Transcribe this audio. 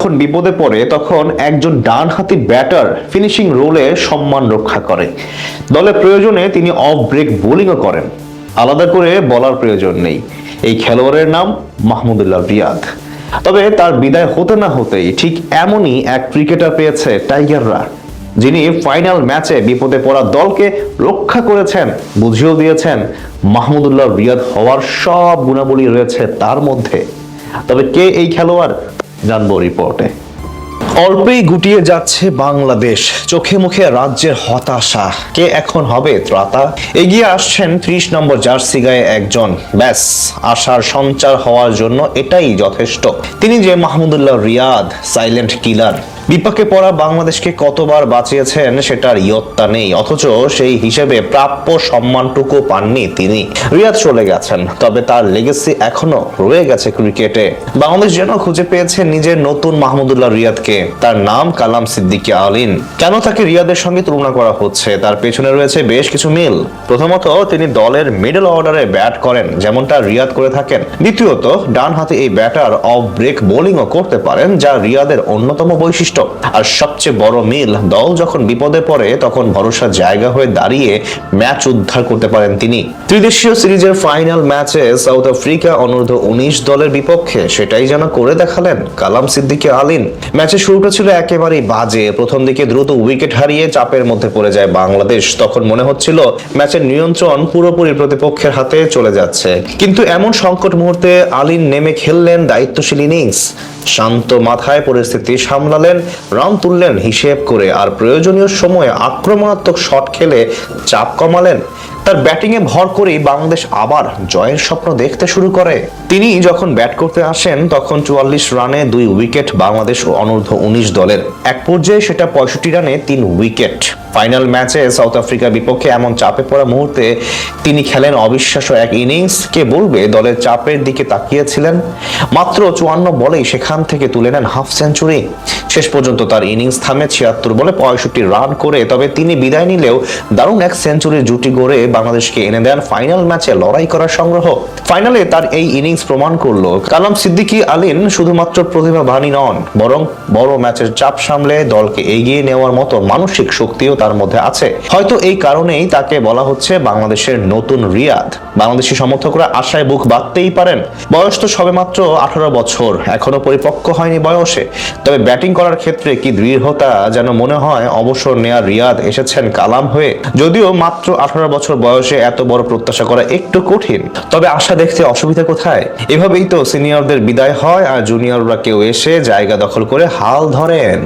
যখন বিপদে পড়ে তখন একজন ডানহাতি ব্যাটার ফিনিশিং রোলে সম্মান রক্ষা করে। দলের প্রয়োজনে তিনি অফ ব্রেক বোলিংও করেন। আলাদা করে বলার প্রয়োজন নেই, এই খেলোয়াড়ের নাম মাহমুদুল্লাহ রিয়াদ। তবে তার বিদায় হতে না হতেই ঠিক এমনই এক ক্রিকেটার পেয়েছে টাইগাররা, যিনি ফাইনাল ম্যাচে বিপদে পড়া দলকে রক্ষা করেছেন, বুঝিয়েও দিয়েছেন মাহমুদুল্লাহ রিয়াদ হওয়ার সব গুণাবলী রয়েছে তার মধ্যে। তবে কে এই খেলোয়াড়, জানবো রিপোর্টে। অল্পেই গুটিয়ে যাচ্ছে বাংলাদেশ, চোখে মুখে রাজ্যের হতাশা। কে এখন হবে ত্রাতা? এগিয়ে আসছেন 30 নম্বর জার্সি গায়ে একজন, ব্যাস আশার সঞ্চার হওয়ার জন্য এটাই যথেষ্ট। তিনি যে মাহমুদুল্লাহ রিয়াদ, সাইলেন্ট কিলার। বিপাকে পড়া বাংলাদেশকে কতবার বাঁচিয়েছেন সেটার ইয়ত্তা নেই, অথচ সেই হিসেবে প্রাপ্য সম্মানটুকু পাননি তিনি। রিয়াদ চলে গেছেন, তবে তার লেগেসি এখনো রয়ে গেছে ক্রিকেটে। বাংলাদেশ যেন খুঁজে পেয়েছে নিজের নতুন মাহমুদুল্লাহ রিয়াদকে। তার নাম কালাম সিদ্দিকী আলিন। কেন তাকে রিয়াদের সঙ্গে তুলনা করা হচ্ছে? তার পেছনে রয়েছে বেশ কিছু মিল। প্রথমত, তিনি দলের মিডল অর্ডারে ব্যাট করেন, যেমনটা রিয়াদ করে থাকেন। দ্বিতীয়ত, ডান হাতে এই ব্যাটার অফ ব্রেক বোলিংও করতে পারেন, যা রিয়াদের অন্যতম বৈশিষ্ট্য। আর সবচেয়ে বড় মিল, দল যখন বিপদে পড়ে তখন ভরসার জায়গা হয়ে দাঁড়িয়ে ম্যাচ উদ্ধার করতে পারেন তিনি। ত্রিদেশীয় সিরিজের ফাইনাল ম্যাচে সাউথ আফ্রিকা অনূর্ধ্ব 19 দলের বিপক্ষে সেটাই যেন করে দেখালেন কালাম সিদ্দিকী আলিন। ম্যাচের শুরুটা ছিল একেবারেই বাজে। প্রথম দিকে দ্রুত উইকেট হারিয়ে চাপের মধ্যে পড়ে যায় বাংলাদেশ। তখন মনে হচ্ছিল ম্যাচের নিয়ন্ত্রণ পুরোপুরি প্রতিপক্ষের হাতে চলে যাচ্ছে। কিন্তু এমন সংকট মুহূর্তে আলিন নেমে খেললেন দায়িত্বশীল ইনিংস। শান্ত মাথায় পরিস্থিতি সামলালেন, রান তুললেন হিসেব করে, আর প্রয়োজনীয় সময়ে আক্রমণাত্মক শট খেলে চাপ কমালেন। তার ব্যাটিংয়ে ভর করেই বাংলাদেশ আবার জয়ের স্বপ্ন দেখতে শুরু করে। তিনি যখন ব্যাট করতে আসেন তখন 44 রানে 2 উইকেট বাংলাদেশ অনূর্ধ্ব 19 দলের। এক পর্যায়ে সেটা 65 রানে 3 উইকেট। ফাইনাল ম্যাচে সাউথ আফ্রিকার বিপক্ষে এমন চাপে পড়া মুহূর্তে তিনি খেলেন অবিশ্বাস্য এক ইনিংস। কে বলবে দলের চাপের দিকে তাকিয়েছিলেন? মাত্র 54 বলেই সেখান থেকে তুলে নেন হাফ সেঞ্চুরি। শেষ পর্যন্ত তার ইনিংস থামে 76 বলে 65 রান করে। তবে তিনি বিদায় নিলেও দারুণ এক সেঞ্চুরির জুটি গড়ে বাংলাদেশকে এনে দেন ফাইনাল ম্যাচে লড়াই করার সংগ্রহ। ফাইনালে তার এই ইনিংস প্রমাণ করলো কালাম সিদ্দিকী আলিন শুধুমাত্র প্রতিভাবানই নন, বরং বড় ম্যাচের চাপ সামলে দলকে এগিয়ে নেওয়ার মতো মানসিক শক্তিও তার মধ্যে আছে। হয়তো এই কারণেই তাকে বলা হচ্ছে বাংলাদেশের নতুন রিয়াদ। বাংলাদেশি সমর্থকরা আশায় বুক বাঁধতেই পারেন। বয়স তো সবেমাত্র 18 বছর, এখনো পরিপক্ক হয়নি বয়সে। তবে ব্যাটিং করার ক্ষেত্রে কি দৃঢ়তা, যেন মনে হয় অবসর নেয়া রিয়াদ এসেছেন কালাম হয়ে। যদিও মাত্র 18 বছর বয়সে এত বড় প্রত্যাশা করা একটু কঠিন, তবে আশা দেখতে অসুবিধা কোথায়? এভাবেই তো সিনিয়রদের বিদায় হয় আর জুনিয়ররা কেউ এসে জায়গা দখল করে হাল ধরেন।